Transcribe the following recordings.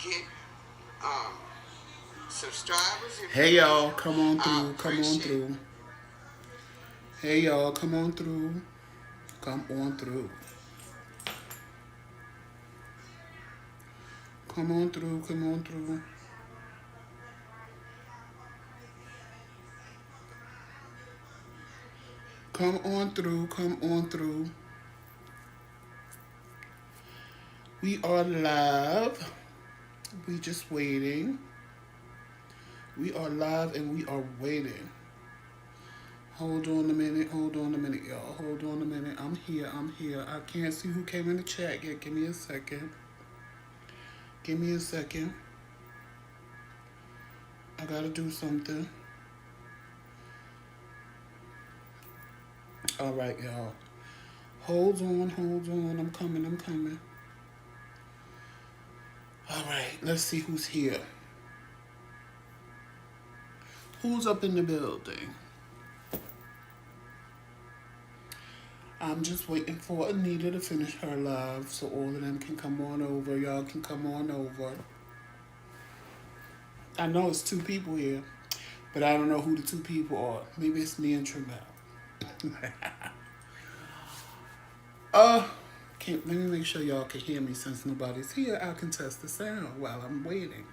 get um, subscribers. Hey y'all, come on through, come on through. Hey y'all, come on through, come on through. Come on through, come on through. Come on through, come on through. We are live. We just waiting. We are live and we are waiting. Hold on a minute, y'all. Hold on a minute. I'm here, I'm here. I can't see who came in the chat yet. Give me a second. Give me a second. I gotta do something. All right, y'all. Hold on, hold on. I'm coming, I'm coming. All right, let's see who's here. Who's up in the building? I'm just waiting for Anita to finish her live so all of them can come on over. Y'all can come on over. I know it's two people here, but I don't know who the two people are. Maybe it's me and Tramel. uh, let me make sure y'all can hear me since nobody's here. I can test the sound while I'm waiting.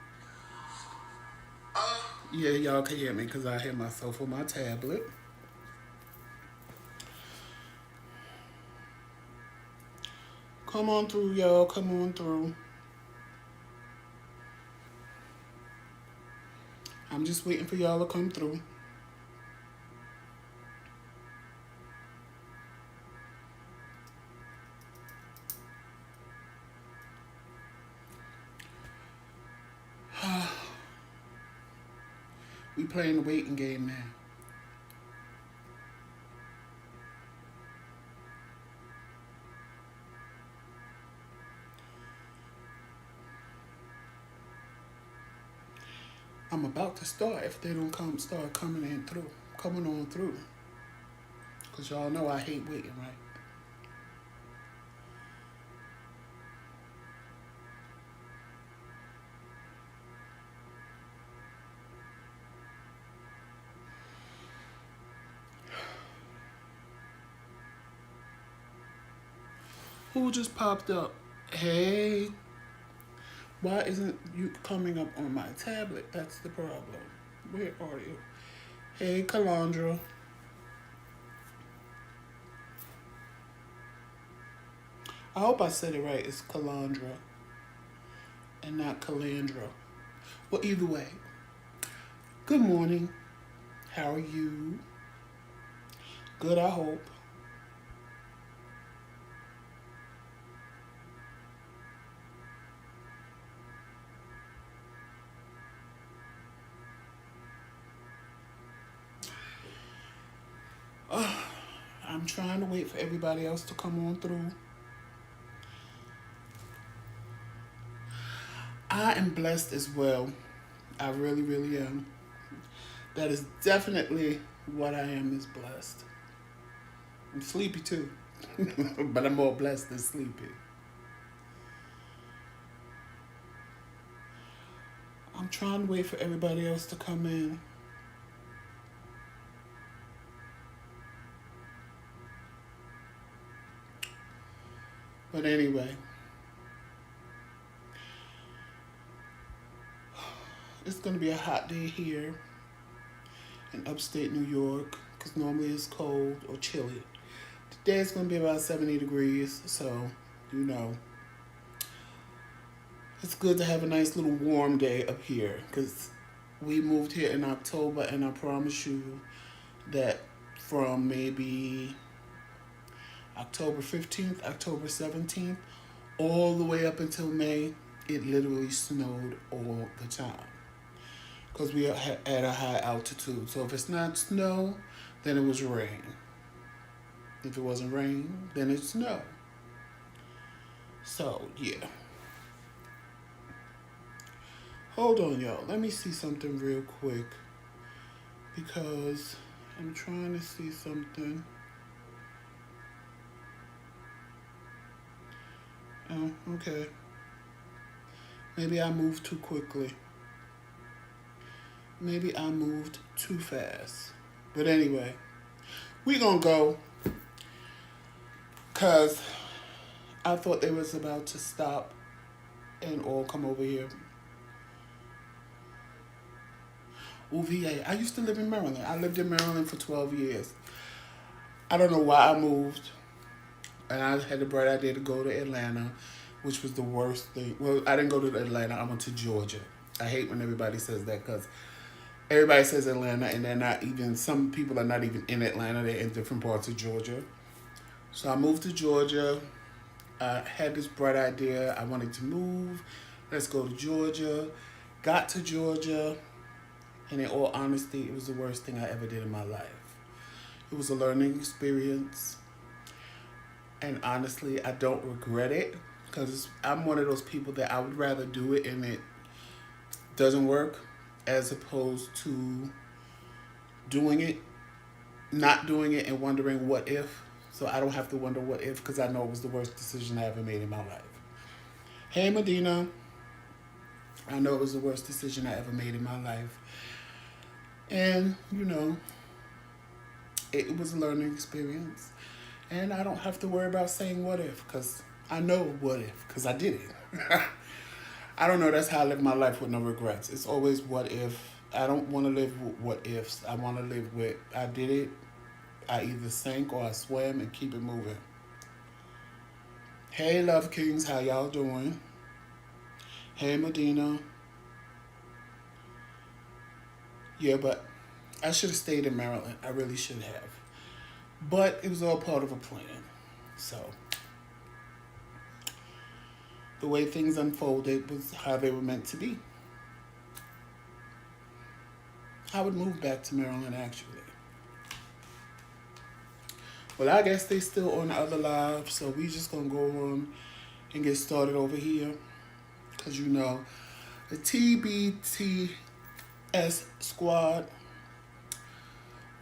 Yeah, y'all can hear me because I hear myself on my tablet. Come on through, y'all. Come on through. I'm just waiting for y'all to come through. We playing the waiting game now. I'm about to start if they don't start coming in through, coming on through. Cause y'all know I hate waiting, right? Who just popped up? Hey, why isn't you coming up on my tablet? That's the problem. Where are you? Hey, Calandra. I hope I said it right. It's Calandra and not Calandra. Well, either way, good morning. How are you? Good, I hope. I'm trying to wait for everybody else to come on through. I am blessed as well. I really, really am. That is definitely what I am, is blessed. I'm sleepy too, but I'm more blessed than sleepy. I'm trying to wait for everybody else to come in. But anyway, it's going to be a hot day here in upstate New York because normally it's cold or chilly. Today it's going to be about 70 degrees, so you know. It's good to have a nice little warm day up here because we moved here in October, and I promise you that from maybe October 15th, October 17th, all the way up until May, it literally snowed all the time because we are at a high altitude. So if it's not snow, then it was rain. If it wasn't rain, then it's snow. So, yeah. Hold on, y'all. Let me see something real quick because I'm trying to see something. Oh, okay. Maybe I moved too quickly. Maybe I moved too fast. But anyway, we gonna go because I thought they was about to stop and all come over here. UVA. I used to live in Maryland. I lived in Maryland for 12 years. I don't know why I moved. And I had the bright idea to go to Atlanta, which was the worst thing. Well, I didn't go to Atlanta. I went to Georgia. I hate when everybody says that because everybody says Atlanta and they're not even, some people are not even in Atlanta. They're in different parts of Georgia. So I moved to Georgia. I had this bright idea. I wanted to move. Let's go to Georgia. Got to Georgia. And in all honesty, it was the worst thing I ever did in my life. It was a learning experience. And honestly, I don't regret it because I'm one of those people that I would rather do it and it doesn't work as opposed to doing it, not doing it and wondering what if. So I don't have to wonder what if because I know it was the worst decision I ever made in my life. Hey, Medina. I know it was the worst decision I ever made in my life. And, you know, it was a learning experience. And I don't have to worry about saying what if because I know what if because I did it. I don't know. That's how I live my life with no regrets. It's always what if. I don't want to live with what ifs. I want to live with I did it. I either sank or I swam and keep it moving. Hey, Love Kings. How y'all doing? Hey, Medina. Yeah, but I should have stayed in Maryland. I really should have. But it was all part of a plan. So the way things unfolded was how they were meant to be. I would move back to Maryland, actually. Well, I guess they still on the other live, so we just going to go on and get started over here. Because, you know, the TBTS squad,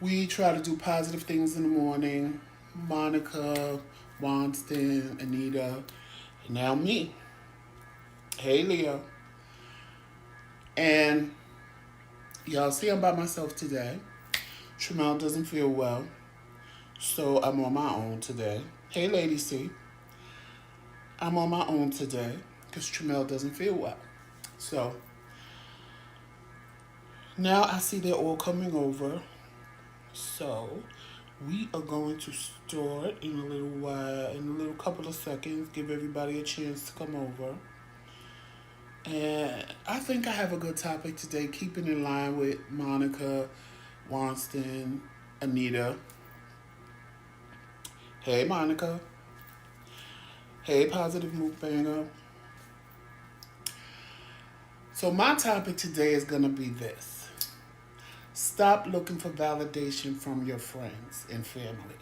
we try to do positive things in the morning. Monica, Wonston, Anita, and now me. Hey, Leo. And y'all see I'm by myself today. Tramel doesn't feel well, so I'm on my own today. Hey, Lady C. I'm on my own today because Tramel doesn't feel well. So now I see they're all coming over. So we are going to start in a little while, in a little couple of seconds, give everybody a chance to come over. And I think I have a good topic today, keeping in line with Monica, Wonston, Anita. Hey, Monica. Hey, Positive Mukbanger. So my topic today is going to be this. Stop looking for validation from your friends and family.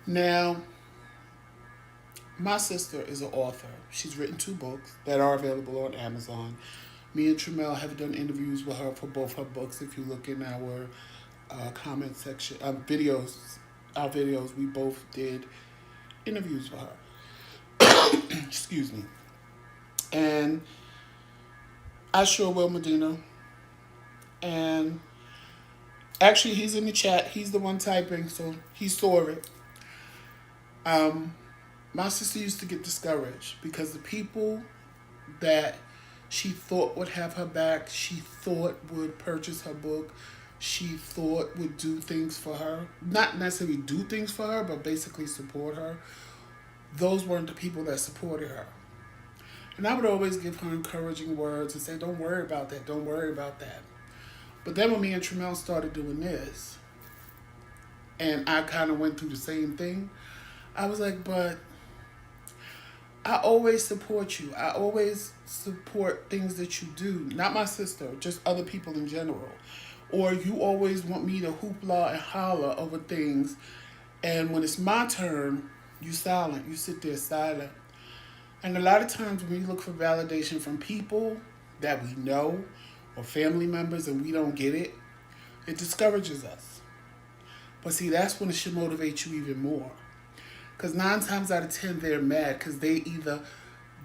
Now, my sister is an author. She's written 2 books that are available on Amazon. Me and Tramel have done interviews with her for both her books. If you look in our comment section, videos, we both did interviews with her. Excuse me. And I sure will, Medina. And actually, he's in the chat. He's the one typing, so he saw it. My sister used to get discouraged because the people that she thought would have her back, she thought would purchase her book, she thought would do things for her, not necessarily do things for her, but basically support her, those weren't the people that supported her. And I would always give her encouraging words and say, don't worry about that, don't worry about that. But then when me and Tramel started doing this, and I kind of went through the same thing, I was like, but I always support you. I always support things that you do. Not my sister, just other people in general. Or you always want me to hoopla and holler over things. And when it's my turn, you silent. You sit there silent. And a lot of times when we look for validation from people that we know or family members and we don't get it, it discourages us. But see, that's when it should motivate you even more. Because 9 times out of 10, they're mad because they either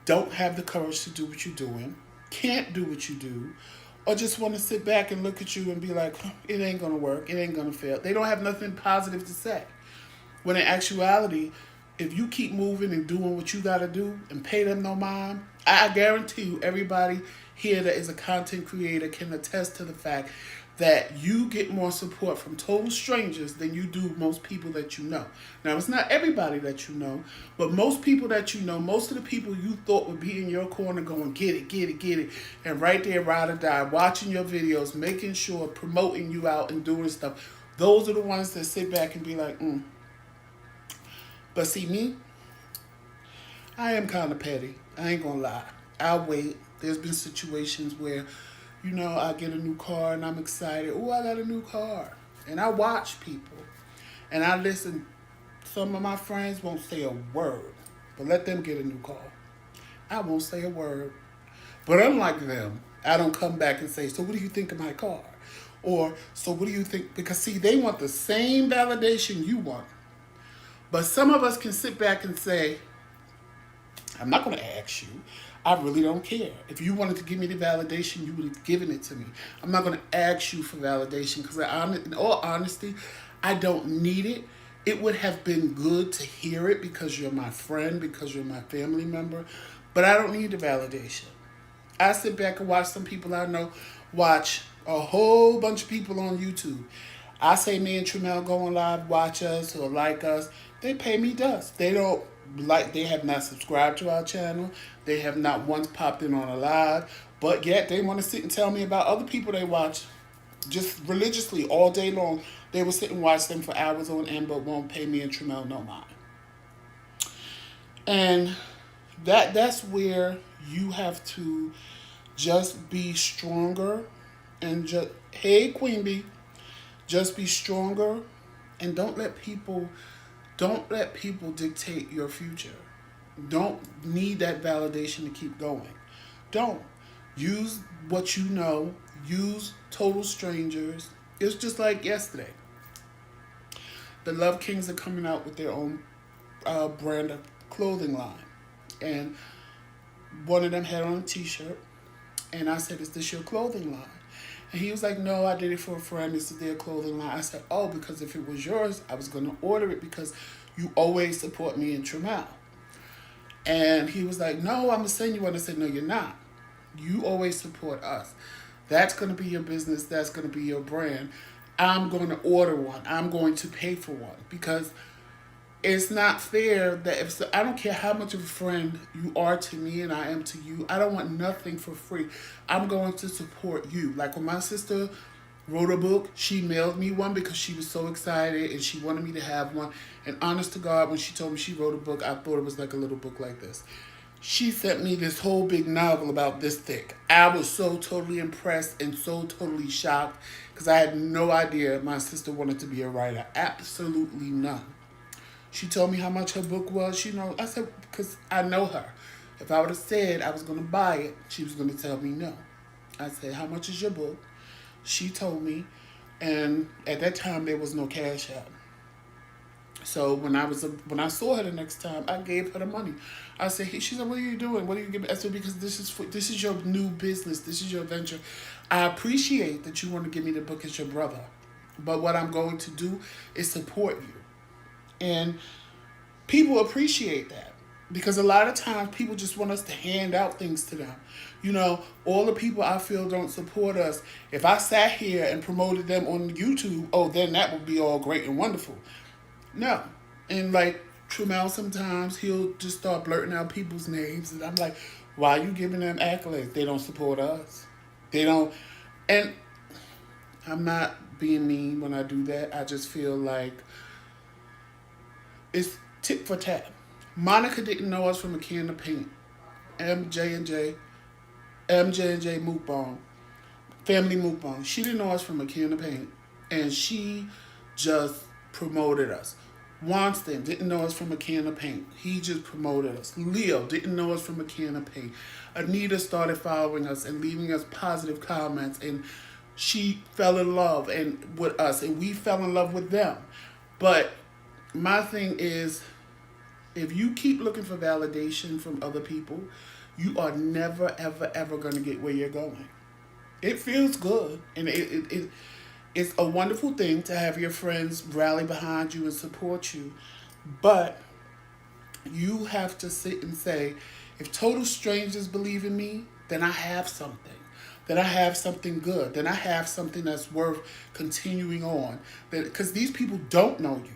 don't have the courage to do what you're doing, can't do what you do, or just want to sit back and look at you and be like, it ain't going to work, it ain't going to fail. They don't have nothing positive to say. When in actuality, if you keep moving and doing what you got to do and pay them no mind, I guarantee you everybody here that is a content creator can attest to the fact that you get more support from total strangers than you do most people that you know. Now, it's not everybody that you know, but most people that you know, most of the people you thought would be in your corner going, get it, get it, get it, and right there, ride or die, watching your videos, making sure, promoting you out and doing stuff, those are the ones that sit back and be like, But see me, I am kind of petty. I ain't gonna lie. I'll wait. There's been situations where, I get a new car and I'm excited. Oh, I got a new car. And I watch people. And I listen. Some of my friends won't say a word. But let them get a new car. I won't say a word. But unlike them, I don't come back and say, so what do you think of my car? Or, so what do you think? Because see, they want the same validation you want. But some of us can sit back and say, I'm not going to ask you. I really don't care. If you wanted to give me the validation, you would have given it to me. I'm not going to ask you for validation because in all honesty, I don't need it. It would have been good to hear it because you're my friend, because you're my family member, but I don't need the validation. I sit back and watch some people I know watch a whole bunch of people on YouTube. I say me and Tramel going live, watch us or like us. They pay me dust. They don't they have not subscribed to our channel. They have not once popped in on a live, but yet they want to sit and tell me about other people they watch just religiously all day long. They will sit and watch them for hours on end, but won't pay me and Tramel no mind. And that's where you have to just be stronger and just, hey Queen Bee, just be stronger and don't let people dictate your future. Don't need that validation to keep going. Don't. Use what you know. Use total strangers. It's just like yesterday. The Love Kings are coming out with their own brand of clothing line. And one of them had on a t-shirt. And I said, is this your clothing line? And he was like, no, I did it for a friend. This is their clothing line. I said, oh, because if it was yours, I was going to order it because you always support me in Tramel. And he was like, no, I'm going to send you one. I said, no, you're not. You always support us. That's going to be your business. That's going to be your brand. I'm going to order one. I'm going to pay for one because it's not fair that I don't care how much of a friend you are to me and I am to you. I don't want nothing for free. I'm going to support you. Like when my sister wrote a book, she mailed me one because she was so excited and she wanted me to have one. And honest to God, when she told me she wrote a book, I thought it was like a little book like this. She sent me this whole big novel about this thick. I was so totally impressed and so totally shocked because I had no idea my sister wanted to be a writer. Absolutely none. She told me how much her book was. I said, because I know her. If I would have said I was going to buy it, she was going to tell me no. I said, how much is your book? She told me, and at that time, there was no CashApp. So when I saw her the next time, I gave her the money. I said, she said, what are you doing? What are you giving? I said, because this is your new business. This is your venture. I appreciate that you want to give me the book as your brother. But what I'm going to do is support you. And people appreciate that because a lot of times people just want us to hand out things to them. All the people I feel don't support us. If I sat here and promoted them on YouTube, then that would be all great and wonderful. No. And like Tramel, sometimes he'll just start blurting out people's names. And I'm like, why are you giving them accolades? They don't support us. They don't. And I'm not being mean when I do that. I just feel like it's tit for tat. Monica didn't know us from a can of paint. MJ&J Mukbang, family Mukbang. She didn't know us from a can of paint. And she just promoted us. Wanston didn't know us from a can of paint. He just promoted us. Leo didn't know us from a can of paint. Anita started following us and leaving us positive comments. And she fell in love with us. And we fell in love with them. But my thing is, If you keep looking for validation from other people, you are never, ever, ever going to get where you're going. It feels good, and it's a wonderful thing to have your friends rally behind you and support you, but you have to sit and say, if total strangers believe in me, then I have something. Then I have something good. Then I have something that's worth continuing on. Because these people don't know you.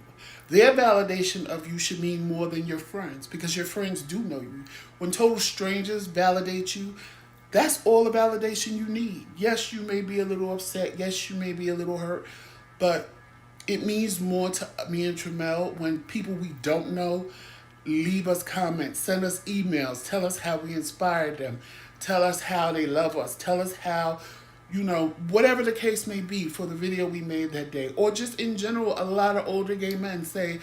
Their validation of you should mean more than your friends, because your friends do know you. When total strangers validate you, that's all the validation you need. Yes, you may be a little upset. Yes, you may be a little hurt. But it means more to me and Tramel when people we don't know leave us comments, send us emails, tell us how we inspired them, tell us how they love us, tell us how, whatever the case may be for the video we made that day. Or just in general, a lot of older gay men say,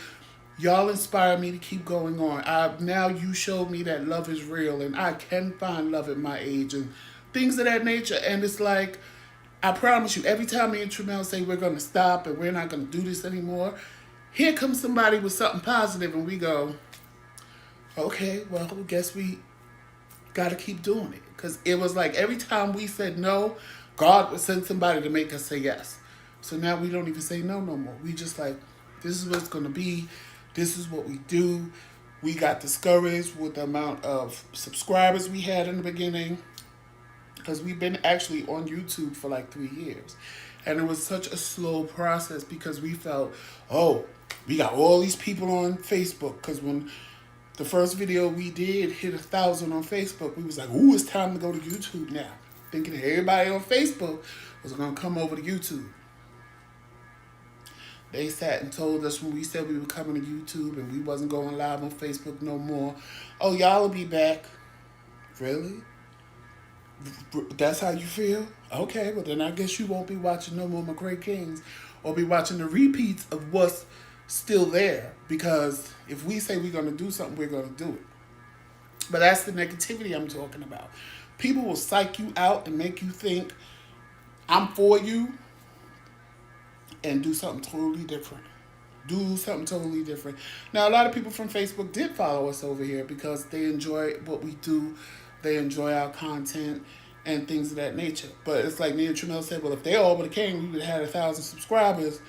y'all inspire me to keep going on. Now you showed me that love is real and I can find love at my age and things of that nature. And it's like, I promise you, every time me and Tramel say we're going to stop and we're not going to do this anymore, here comes somebody with something positive and we go, okay, well, I guess we got to keep doing it. Because it was like every time we said no, God would send somebody to make us say yes. So now we don't even say no more. We just like, this is what it's going to be. This is what we do. We got discouraged with the amount of subscribers we had in the beginning, because we've been actually on YouTube for like 3 years. And it was such a slow process because we felt, oh, we got all these people on Facebook. Because when the first video we did hit 1,000 on Facebook, we was like, ooh, it's time to go to YouTube now. Thinking that everybody on Facebook was going to come over to YouTube. They sat and told us when we said we were coming to YouTube and we wasn't going live on Facebook no more, oh, y'all will be back. Really? That's how you feel? Okay, well then I guess you won't be watching no more McRaeKingz or be watching the repeats of what's still there, because if we say we're going to do something, we're going to do it. But that's the negativity I'm talking about. People will psych you out and make you think I'm for you and do something totally different. Do something totally different. Now, a lot of people from Facebook did follow us over here because they enjoy what we do. They enjoy our content and things of that nature. But it's like me and Tramel said, well, if they all would have came, we would have had 1,000 subscribers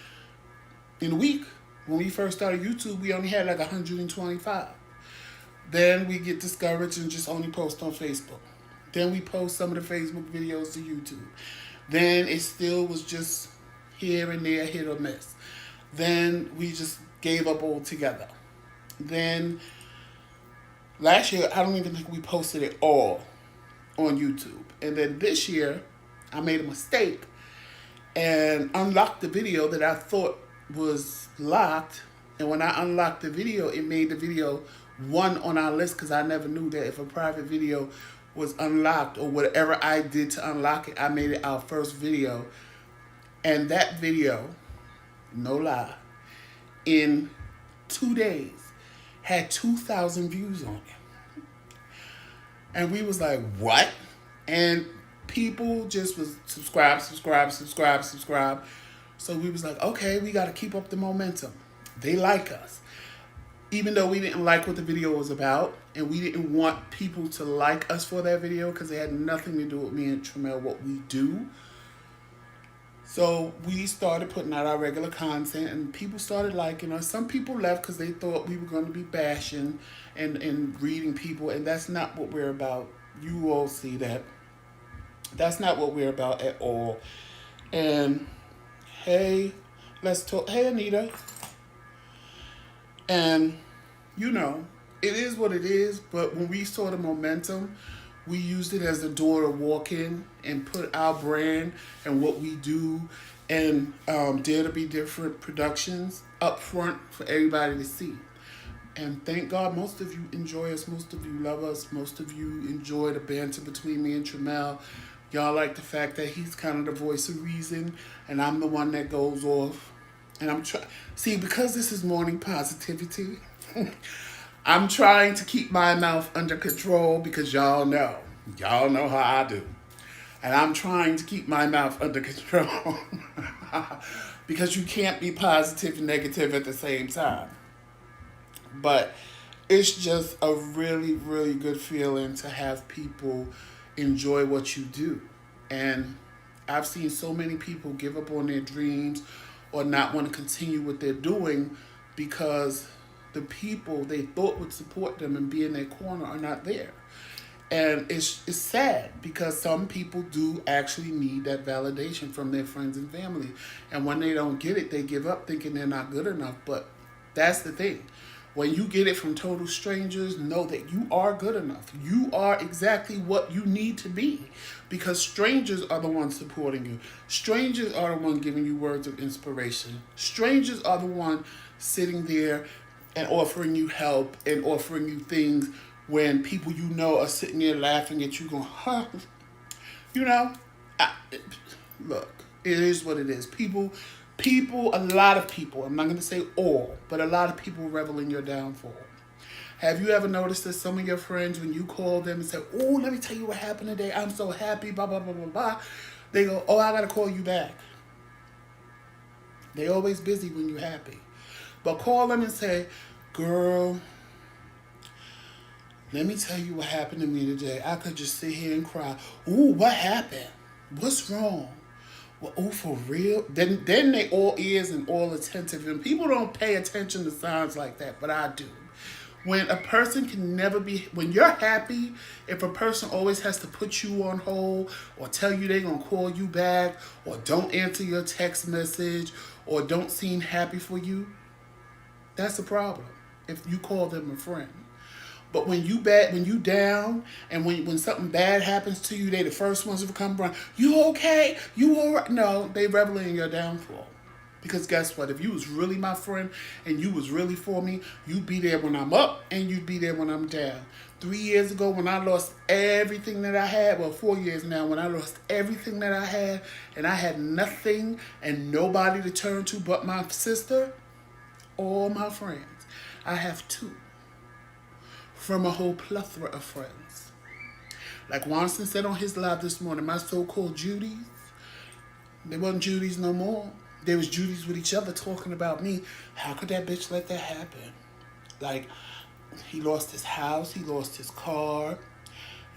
in a week. When we first started YouTube, we only had like 125. Then we get discouraged and just only post on Facebook. Then we post some of the Facebook videos to YouTube. Then it still was just here and there, hit or miss. Then we just gave up altogether. Then last year, I don't even think we posted it all on YouTube. And then this year, I made a mistake and unlocked the video that I thought was locked. And when I unlocked the video, it made the video one on our list, because I never knew that if a private video was unlocked or whatever I did to unlock it, I made it our first video. And that video, no lie, in 2 days had 2,000 views on it. And we was like, what? And people just was subscribe. So we was like, okay, we got to keep up the momentum. They like us. Even though we didn't like what the video was about, and we didn't want people to like us for that video because it had nothing to do with me and Tramel, what we do. So we started putting out our regular content, and people started liking us. Some people left because they thought we were going to be bashing and reading people, and that's not what we're about. You all see that. That's not what we're about at all. And hey, let's talk. Hey, Anita. And, it is what it is, but when we saw the momentum, we used it as a door to walk in and put our brand and what we do and Dare to Be Different Productions up front for everybody to see. And thank God most of you enjoy us, most of you love us, most of you enjoy the banter between me and Tramel. Y'all like the fact that he's kind of the voice of reason and I'm the one that goes off. And I'm trying, see, because this is morning positivity, I'm trying to keep my mouth under control because y'all know how I do. And I'm trying to keep my mouth under control because you can't be positive and negative at the same time. But it's just a really, really good feeling to have people enjoy what you do. And I've seen so many people give up on their dreams or not want to continue what they're doing because the people they thought would support them and be in their corner are not there. And it's sad because some people do actually need that validation from their friends and family. And when they don't get it, they give up thinking they're not good enough. But that's the thing. When you get it from total strangers, know that you are good enough. You are exactly what you need to be because strangers are the ones supporting you. Strangers are the ones giving you words of inspiration. Strangers are the ones sitting there and offering you help and offering you things when people you know are sitting there laughing at you going, huh? You know, I, look, it is what it is. A lot of people, I'm not going to say all, but a lot of people revel in your downfall. Have you ever noticed that some of your friends, when you call them and say, oh, let me tell you what happened today, I'm so happy, blah, blah, blah, blah, blah, they go, oh, I got to call you back. They always busy when you're happy. But call them and say, girl, let me tell you what happened to me today. I could just sit here and cry. Ooh, what happened? What's wrong? Well, oh, for real? Then they all ears and all attentive. And people don't pay attention to signs like that, but I do. When a person can never be, when you're happy, if a person always has to put you on hold or tell you they're going to call you back or don't answer your text message or don't seem happy for you, that's a problem if you call them a friend. But when you down, and when something bad happens to you, they the first ones to come around. You okay? You all right? No, they reveling in your downfall. Because guess what? If you was really my friend and you was really for me, you'd be there when I'm up and you'd be there when I'm down. 3 years ago when I lost everything that I had, well, 4 years now, when I lost everything that I had and I had nothing and nobody to turn to but my sister, all my friends. I have two from a whole plethora of friends. Like Wonston said on his live this morning, my so-called Judies, they wasn't Judies no more. They was Judies with each other talking about me. How could that bitch let that happen? Like, he lost his house, he lost his car.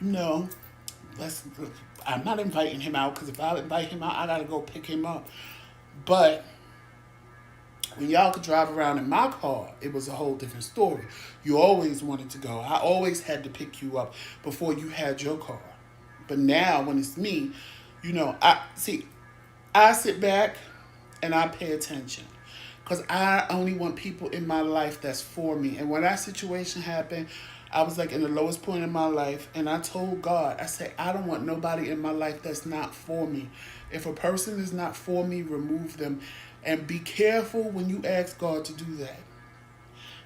You know, I'm not inviting him out because if I invite him out, I gotta go pick him up. But when y'all could drive around in my car, it was a whole different story. You always wanted to go. I always had to pick you up before you had your car. But now when it's me, you know, I sit back and I pay attention. Because I only want people in my life that's for me. And when that situation happened, I was like in the lowest point in my life. And I told God, I said, I don't want nobody in my life that's not for me. If a person is not for me, remove them. And be careful when you ask God to do that.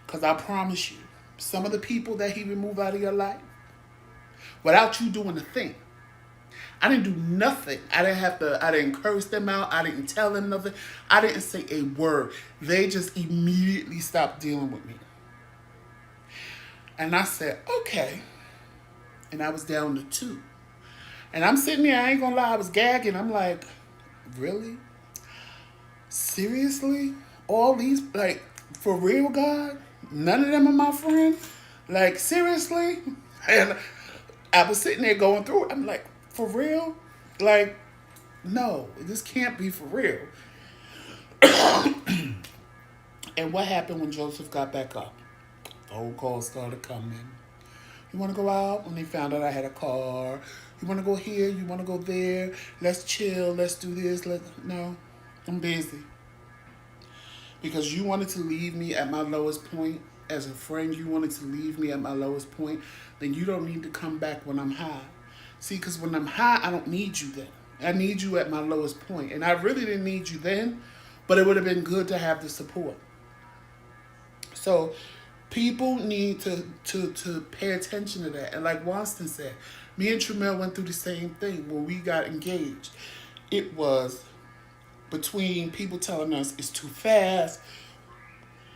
Because I promise you, some of the people that he removed out of your life, without you doing a thing, I didn't do nothing. I didn't curse them out. I didn't tell them nothing. I didn't say a word. They just immediately stopped dealing with me. And I said, okay. And I was down to 2. And I'm sitting there, I ain't gonna lie, I was gagging. I'm like, really? Seriously? All these, like, for real, God? None of them are my friends? Like, seriously? And I was sitting there going through it. I'm like, for real? Like, no, this can't be for real. And what happened when Joseph got back up? Phone calls started coming. You want to go out? When they found out I had a car. You want to go here? You want to go there? Let's chill. Let's do this. No, I'm busy. Because you wanted to leave me at my lowest point. As a friend, you wanted to leave me at my lowest point. Then you don't need to come back when I'm high. See, because when I'm high, I don't need you then. I need you at my lowest point. And I really didn't need you then, but it would have been good to have the support. So people need to pay attention to that. And like Wonston said, me and Tramel went through the same thing when we got engaged. It was between people telling us it's too fast,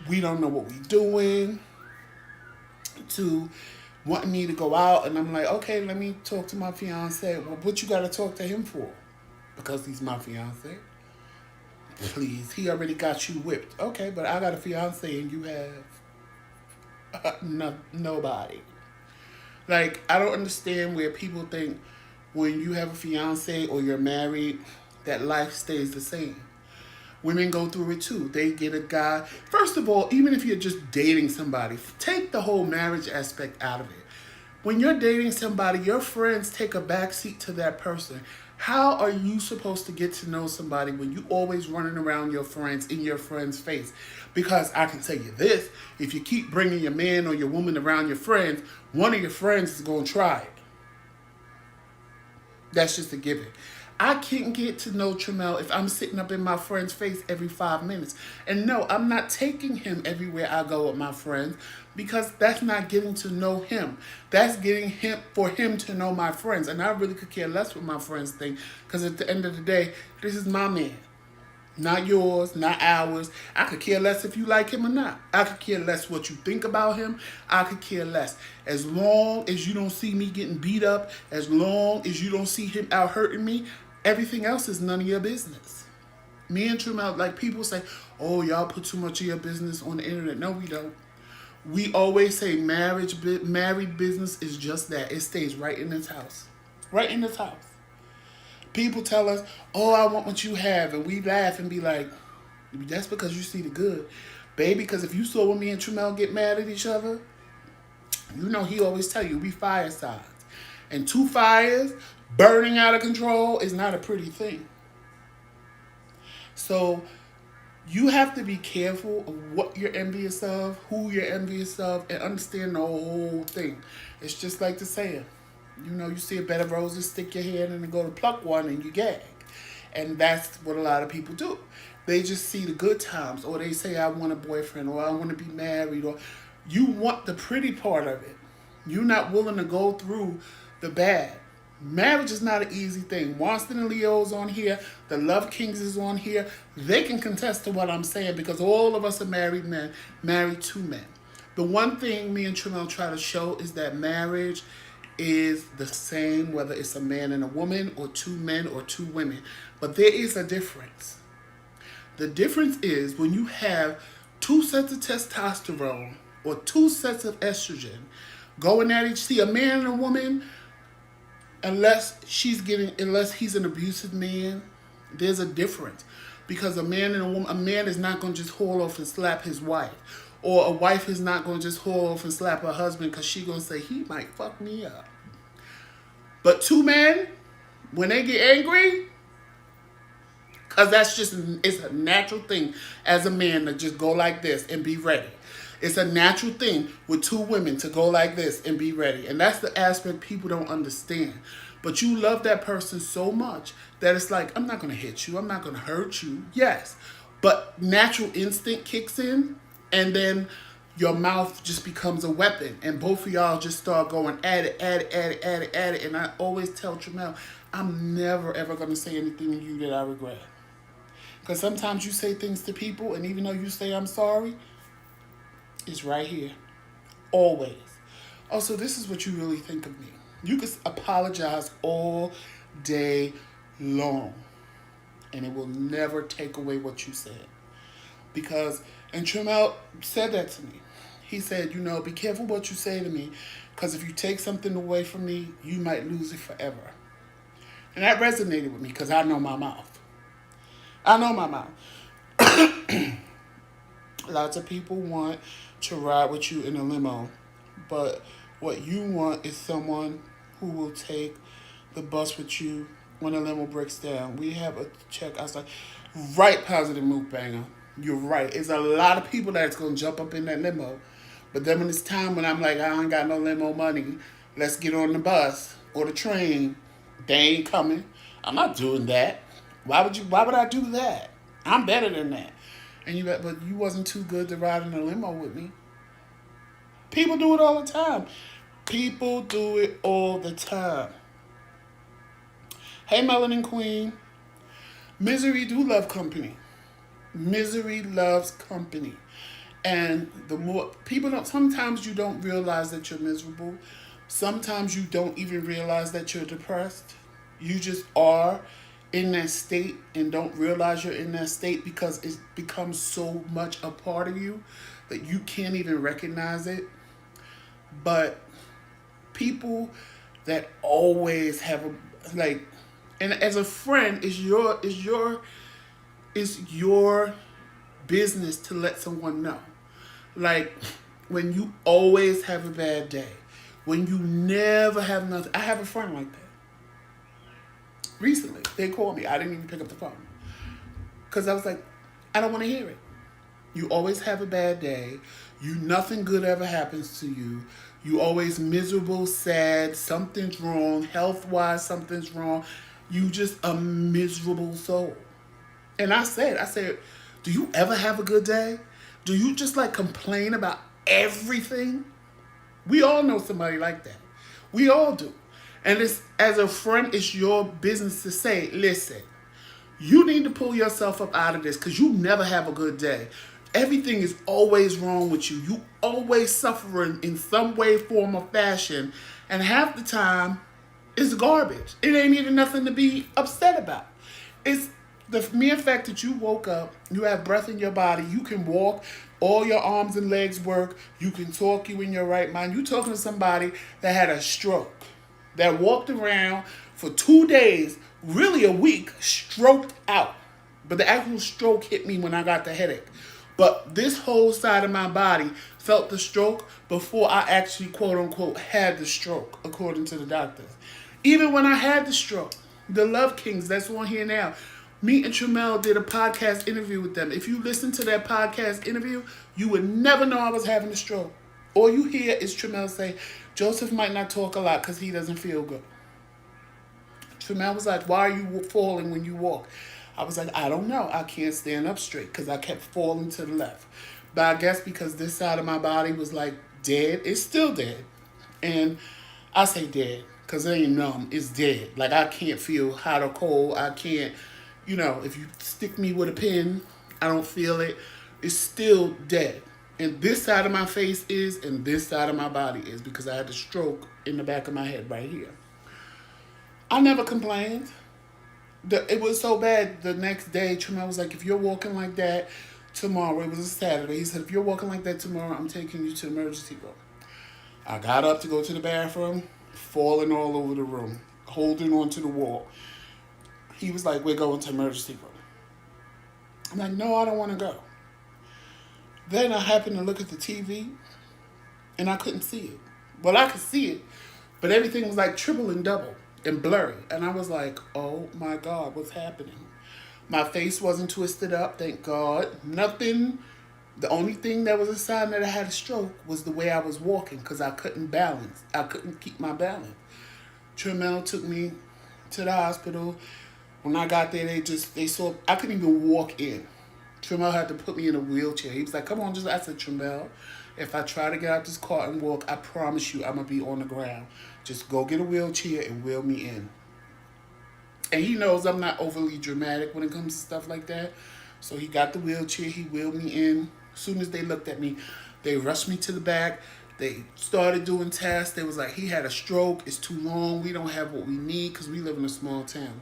we don't know what we're doing, to wanting me to go out, and I'm like, okay, let me talk to my fiance. Well, what you got to talk to him for? Because he's my fiance. Please, he already got you whipped. Okay, but I got a fiance and you have No, nobody. Like, I don't understand where people think when you have a fiance or you're married that life stays the same. Women go through it too. They get a guy. First of all, even if you're just dating somebody, take the whole marriage aspect out of it. When you're dating somebody, your friends take a backseat to that person. How are you supposed to get to know somebody when you always running around your friends in your friend's face? Because I can tell you this, if you keep bringing your man or your woman around your friends, one of your friends is going to try it. That's just a given. I can't get to know Tramel if I'm sitting up in my friend's face every 5 minutes. And no, I'm not taking him everywhere I go with my friends because that's not getting to know him. That's getting him for him to know my friends. And I really could care less what my friends think because at the end of the day, this is my man. Not yours, not ours. I could care less if you like him or not. I could care less what you think about him. I could care less. As long as you don't see me getting beat up, as long as you don't see him out hurting me, everything else is none of your business. Me and Tramel, like people say, oh, y'all put too much of your business on the internet. No, we don't. We always say married business is just that. It stays right in this house. Right in this house. People tell us, oh, I want what you have. And we laugh and be like, that's because you see the good. Baby, because if you saw when me and Tramel get mad at each other, you know he always tell you we fire signs. And two fires burning out of control is not a pretty thing. So you have to be careful of what you're envious of, who you're envious of, and understand the whole thing. It's just like the saying. You know, you see a bed of roses, stick your hand in and go to pluck one and you gag. And that's what a lot of people do. They just see the good times, or they say, I want a boyfriend, or I want to be married, or you want the pretty part of it. You're not willing to go through the bad. Marriage is not an easy thing. Wanston and Leo's on here. The Love Kings is on here. They can contest to what I'm saying because all of us are married men, married to men. The one thing me and Tramel try to show is that marriage is the same whether it's a man and a woman or two men or two women. But there is a difference. The difference is when you have two sets of testosterone or two sets of estrogen going at each, see a man and a woman, unless he's an abusive man, there's a difference. Because a man and a woman, a man is not going to just haul off and slap his wife. Or a wife is not going to just haul off and slap her husband because she's going to say, he might fuck me up. But two men, when they get angry, because it's a natural thing as a man to just go like this and be ready. It's a natural thing with two women to go like this and be ready. And that's the aspect people don't understand. But you love that person so much that it's like, I'm not going to hit you. I'm not going to hurt you. Yes. But natural instinct kicks in and then your mouth just becomes a weapon. And both of y'all just start going at it. And I always tell Tramel, I'm never, ever going to say anything to you that I regret. Because sometimes you say things to people and even though you say I'm sorry, it's right here. Always. Also, this is what you really think of me. You can apologize all day long. And it will never take away what you said. Because, and Tramel said that to me. He said, be careful what you say to me. Because if you take something away from me, you might lose it forever. And that resonated with me because I know my mouth. I know my mouth. Lots of people want to ride with you in a limo. But what you want is someone who will take the bus with you when the limo breaks down. We have a check outside. Right, positive Mukbanger. You're right. It's a lot of people that's going to jump up in that limo. But then when it's time when I'm like, I ain't got no limo money, let's get on the bus or the train. They ain't coming. I'm not doing that. Why would I do that? I'm better than that. But you wasn't too good to ride in a limo with me. People do it all the time. People do it all the time. Hey, Melanin Queen. Misery do love company. Misery loves company. And the more people sometimes you don't realize that you're miserable. Sometimes you don't even realize that you're depressed. You just are in that state and don't realize you're in that state because it becomes so much a part of you that you can't even recognize it. But people that always have a like, and as a friend, it's your business to let someone know. Like when you always have a bad day, when you never have nothing. I have a friend like that. Recently, they called me. I didn't even pick up the phone because I was like, I don't want to hear it. You always have a bad day. You nothing good ever happens to you. You always miserable, sad, something's wrong, health wise something's wrong. You just a miserable soul. And I said, do you ever have a good day? Do you just like complain about everything? We all know somebody like that. We all do. And it's as a friend, it's your business to say, listen, you need to pull yourself up out of this because you never have a good day. Everything is always wrong with you. You always suffering in some way, form, or fashion. And half the time, it's garbage. It ain't even nothing to be upset about. It's the mere fact that you woke up, you have breath in your body, you can walk, all your arms and legs work, you can talk, you in your right mind. You talking to somebody that had a stroke, that walked around for 2 days, really a week, stroked out. But the actual stroke hit me when I got the headache. But this whole side of my body felt the stroke before I actually, quote unquote, had the stroke, according to the doctors. Even when I had the stroke, the Love Kings, that's on here now. Me and Tramel did a podcast interview with them. If you listen to that podcast interview, you would never know I was having a stroke. All you hear is Tramel say, Joseph might not talk a lot because he doesn't feel good. Tramel was like, why are you falling when you walk? I was like, I don't know. I can't stand up straight because I kept falling to the left. But I guess because this side of my body was like dead, it's still dead. And I say dead because it ain't numb. It's dead. Like I can't feel hot or cold. I can't, if you stick me with a pin, I don't feel it. It's still dead. And this side of my face is, and this side of my body is because I had the stroke in the back of my head right here. I never complained. It was so bad the next day, Tremel was like, if you're walking like that tomorrow, it was a Saturday, he said, if you're walking like that tomorrow, I'm taking you to the emergency room. I got up to go to the bathroom, falling all over the room, holding onto the wall. He was like, we're going to the emergency room. I'm like, no, I don't want to go. Then I happened to look at the TV, and I couldn't see it. Well, I could see it, but everything was like triple and double and blurry. And I was like, oh my God, what's happening? My face wasn't twisted up, thank God. Nothing. The only thing that was a sign that I had a stroke was the way I was walking because I couldn't balance. I couldn't keep my balance. Tremel took me to the hospital. When I got there, they saw, I couldn't even walk in. Tremel had to put me in a wheelchair. He was like, come on, I said, Tremel, if I try to get out this car and walk, I promise you I'm going to be on the ground. Just go get a wheelchair and wheel me in. And he knows I'm not overly dramatic when it comes to stuff like that. So he got the wheelchair, he wheeled me in. As soon as they looked at me, they rushed me to the back. They started doing tests. They was like, he had a stroke, it's too long, we don't have what we need because we live in a small town.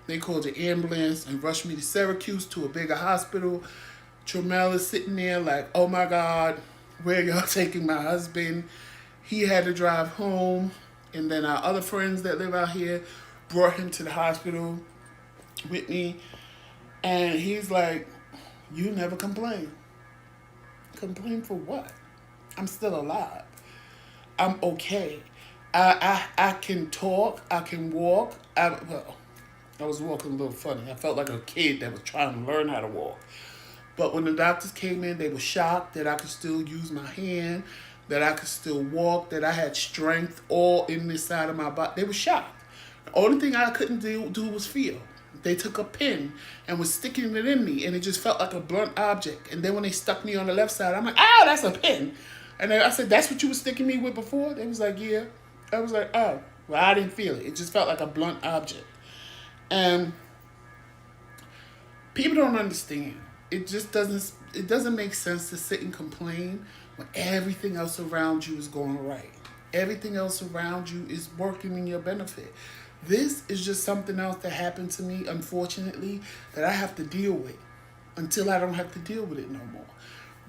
They called the ambulance and rushed me to Syracuse to a bigger hospital. Tremel is sitting there like, oh my God, where y'all taking my husband? He had to drive home. And then our other friends that live out here brought him to the hospital with me. And he's like, you never complain. Complain for what? I'm still alive. I'm okay. I can talk. I can walk. I was walking a little funny. I felt like a kid that was trying to learn how to walk. But when the doctors came in, they were shocked that I could still use my hand, that I could still walk, that I had strength all in this side of my body. They were shocked. The only thing I couldn't do was feel. They took a pin and was sticking it in me, and it just felt like a blunt object. And then when they stuck me on the left side, I'm like, oh, that's a pin. And then I said, that's what you were sticking me with before? They was like, yeah. I was like, oh. Well, I didn't feel it. It just felt like a blunt object. And people don't understand. It just doesn't make sense to sit and complain when everything else around you is going right. Everything else around you is working in your benefit. This is just something else that happened to me, unfortunately, that I have to deal with until I don't have to deal with it no more.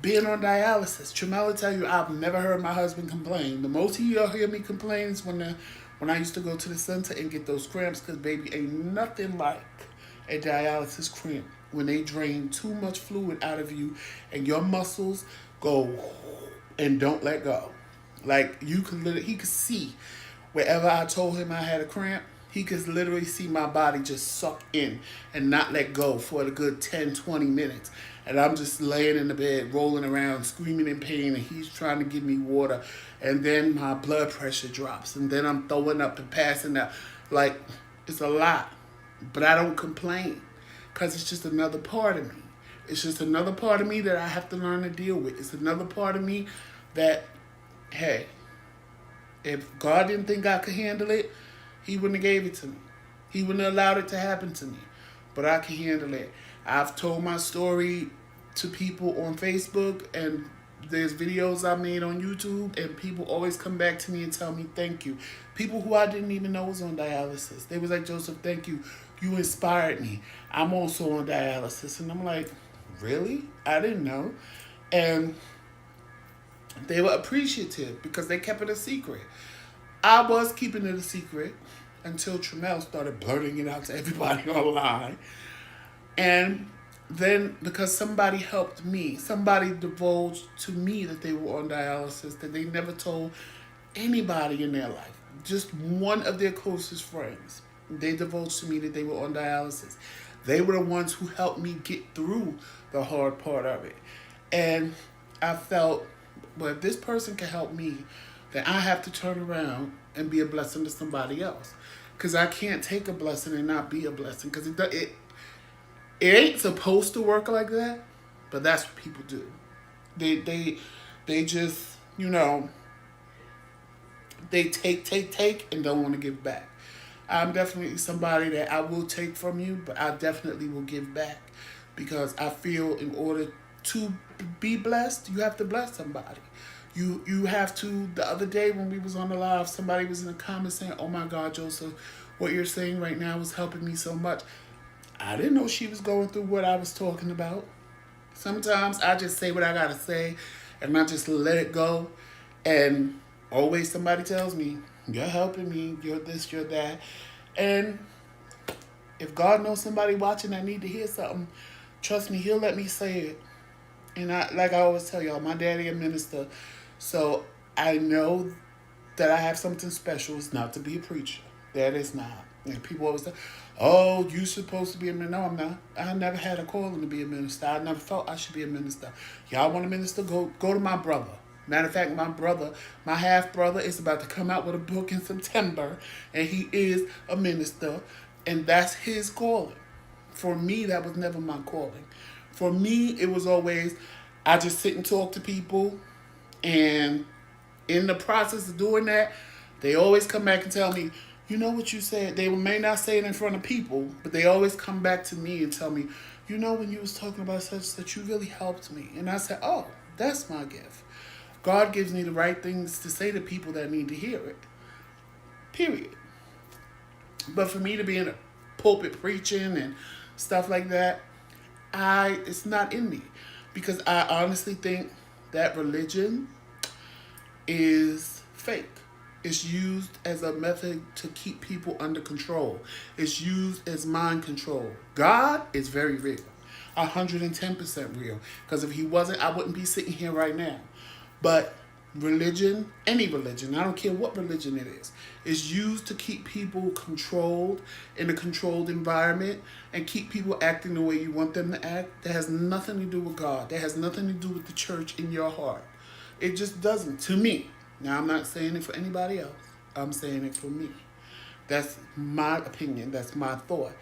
being on dialysis. Tramel will tell you I've never heard my husband complain. The most he'll hear me complain is when I used to go to the center and get those cramps, because baby, ain't nothing like a dialysis cramp when they drain too much fluid out of you and your muscles go and don't let go. Like you could literally, he could see wherever I told him I had a cramp, he could literally see my body just suck in and not let go for a good 10, 20 minutes. And I'm just laying in the bed, rolling around, screaming in pain, and he's trying to give me water. And then my blood pressure drops, and then I'm throwing up and passing out. Like, it's a lot. But I don't complain, because it's just another part of me. It's just another part of me that I have to learn to deal with. It's another part of me that, hey, if God didn't think I could handle it, he wouldn't have gave it to me. He wouldn't have allowed it to happen to me. But I can handle it. I've told my story to people on Facebook, and there's videos I made on YouTube, and people always come back to me and tell me thank you. People who I didn't even know was on dialysis. They was like, Joseph, thank you. You inspired me. I'm also on dialysis. And I'm like, really? I didn't know. And they were appreciative because they kept it a secret. I was keeping it a secret until Tramel started blurting it out to everybody online. And then because somebody helped me, somebody divulged to me that they were on dialysis, that they never told anybody in their life, just one of their closest friends. They divulged to me that they were on dialysis. They were the ones who helped me get through the hard part of it. And I felt, well, if this person can help me, then I have to turn around and be a blessing to somebody else. Because I can't take a blessing and not be a blessing. Because it ain't supposed to work like that, but that's what people do. They just, they take, and don't want to give back. I'm definitely somebody that I will take from you, but I definitely will give back. Because I feel in order to be blessed, you have to bless somebody. You have to. The other day when we was on the live, somebody was in the comments saying, oh my God, Joseph, what you're saying right now is helping me so much. I didn't know she was going through what I was talking about. Sometimes I just say what I gotta say, and I just let it go. And always somebody tells me, you're helping me, you're this, you're that. And if God knows somebody watching that need to hear something, trust me, he'll let me say it. And like I always tell y'all, my daddy a minister. So I know that I have something special. It's not to be a preacher. That is not. And people always say, oh, you supposed to be a minister. No, I'm not. I never had a calling to be a minister. I never felt I should be a minister. Y'all want a minister? Go to my brother. Matter of fact, my brother, my half-brother, is about to come out with a book in September. And he is a minister. And that's his calling. For me, that was never my calling. For me, it was always, I just sit and talk to people. And in the process of doing that, they always come back and tell me, you know what you said? They may not say it in front of people, but they always come back to me and tell me, you know, when you was talking about such, that you really helped me. And I said, oh, that's my gift. God gives me the right things to say to people that need to hear it. Period. But for me to be in a pulpit preaching and stuff like that, it's not in me. Because I honestly think that religion is fake. It's used as a method to keep people under control. It's used as mind control. God is very real. 110% real. Because if he wasn't, I wouldn't be sitting here right now. But religion, any religion, I don't care what religion it is used to keep people controlled in a controlled environment and keep people acting the way you want them to act. That has nothing to do with God. That has nothing to do with the church in your heart. It just doesn't, to me. Now, I'm not saying it for anybody else. I'm saying it for me. That's my opinion. That's my thought.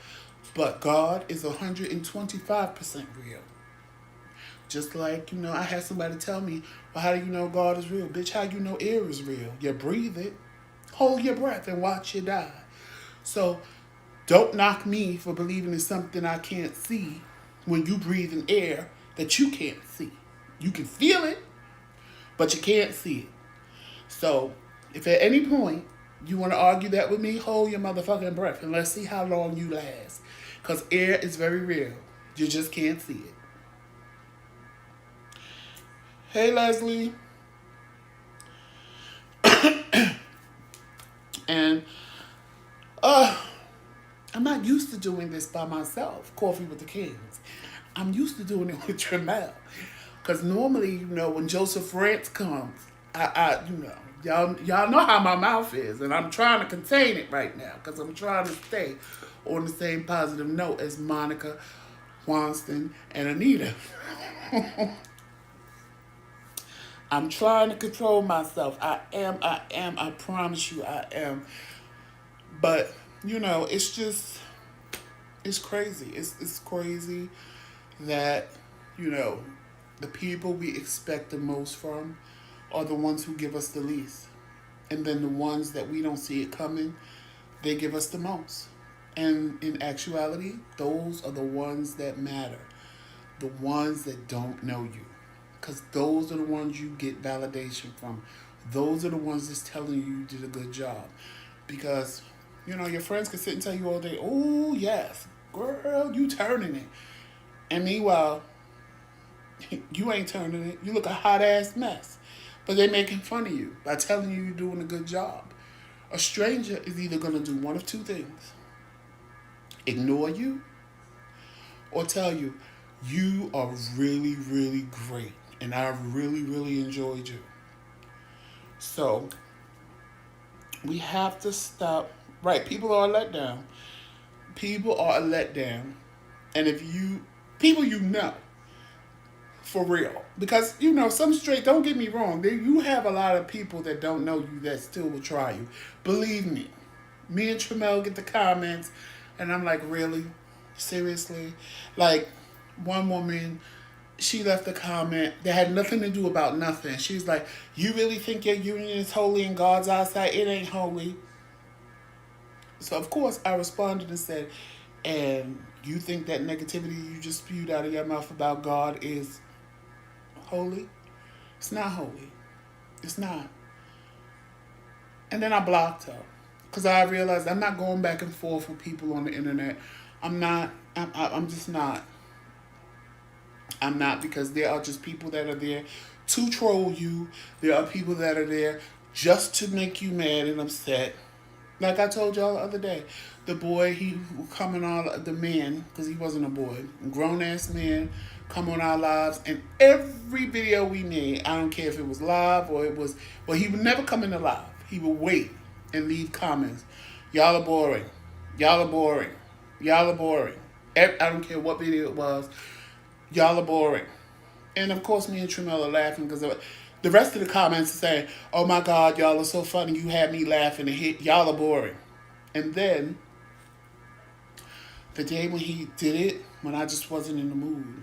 But God is 125% real. Just like, I had somebody tell me, well, how do you know God is real? Bitch, how you know air is real? You breathe it. Hold your breath and watch you die. So don't knock me for believing in something I can't see when you breathe in air that you can't see. You can feel it, but you can't see it. So if at any point you want to argue that with me, hold your motherfucking breath and let's see how long you last. Because air is very real. You just can't see it. Hey, Leslie. And uh, I'm not used to doing this by myself, Coffee with the Kings. I'm used to doing it with Tremel. Because normally, when Joseph Rance comes, y'all know how my mouth is, and I'm trying to contain it right now because I'm trying to stay on the same positive note as Monica, Wanston, and Anita. I'm trying to control myself. I promise you I am. But, it's just, it's crazy. It's crazy that, you know, the people we expect the most from are the ones who give us the least. And then the ones that we don't see it coming, they give us the most. And in actuality, those are the ones that matter. The ones that don't know you. Because those are the ones you get validation from. Those are the ones that's telling you did a good job. Because, your friends can sit and tell you all day, oh, yes, girl, you turning it. And meanwhile, you ain't turning it. You look a hot ass mess. But they making fun of you by telling you you're doing a good job. A stranger is either going to do one of two things: ignore you or tell you, you are really, really great. And I really, really enjoyed you. So we have to stop. Right, people are a letdown. People are a letdown. And if people for real. Because, some straight, don't get me wrong, you have a lot of people that don't know you that still will try you. Believe me. Me and Tremel get the comments, and I'm like, really? Seriously? Like, one woman, she left a comment that had nothing to do about nothing. She was like, you really think your union is holy in God's eyesight? It ain't holy. So, of course, I responded and said, and you think that negativity you just spewed out of your mouth about God is holy? It's not holy. It's not. And then I blocked her because I realized I'm not going back and forth with people on the internet. I'm not. I'm just not. I'm not, because there are just people that are there to troll you. There are people that are there just to make you mad and upset. Like I told y'all the other day, the boy, he coming on, the man, because he wasn't a boy, grown ass man, come on our lives, and every video we made, I don't care if it was live or it was, well, he would never come in the live. He would wait and leave comments. Y'all are boring. Y'all are boring. Y'all are boring. I don't care what video it was. Y'all are boring. And of course, me and Tremel are laughing because the rest of the comments are saying, oh my God, y'all are so funny. You had me laughing and hit. Y'all are boring. And then, the day when he did it, when I just wasn't in the mood,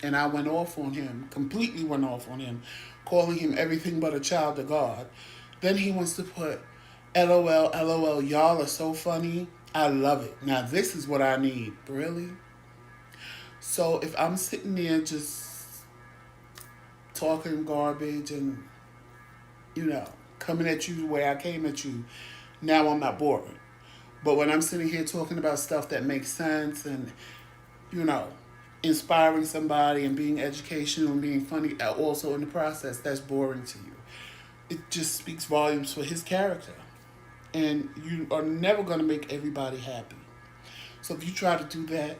and I went off on him, completely went off on him, calling him everything but a child of God, then he wants to put, LOL, LOL, y'all are so funny. I love it. Now this is what I need. Really? So if I'm sitting there just talking garbage and, coming at you the way I came at you, now I'm not boring. But when I'm sitting here talking about stuff that makes sense and, inspiring somebody and being educational and being funny also in the process, that's boring to you. It just speaks volumes for his character. And you are never going to make everybody happy. So if you try to do that,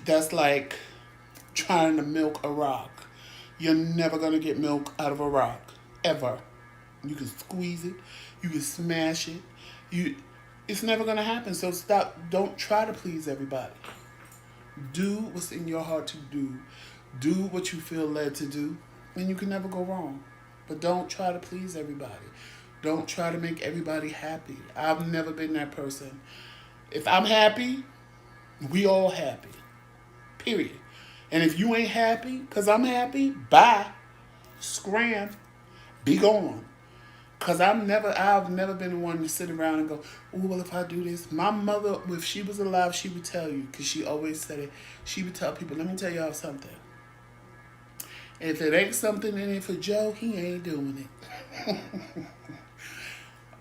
that's like trying to milk a rock. You're never going to get milk out of a rock. Ever. You can squeeze it. You can smash it. It's never going to happen. So stop. Don't try to please everybody. Do what's in your heart to do. Do what you feel led to do. And you can never go wrong. But don't try to please everybody. Don't try to make everybody happy. I've never been that person. If I'm happy, we all happy. Period. And if you ain't happy because I'm happy, bye. Scram. Be gone. Because I've never been the one to sit around and go, oh, well, if I do this. My mother, if she was alive, she would tell you, because she always said it. She would tell people, let me tell y'all something. If it ain't something in it for Joe, he ain't doing it.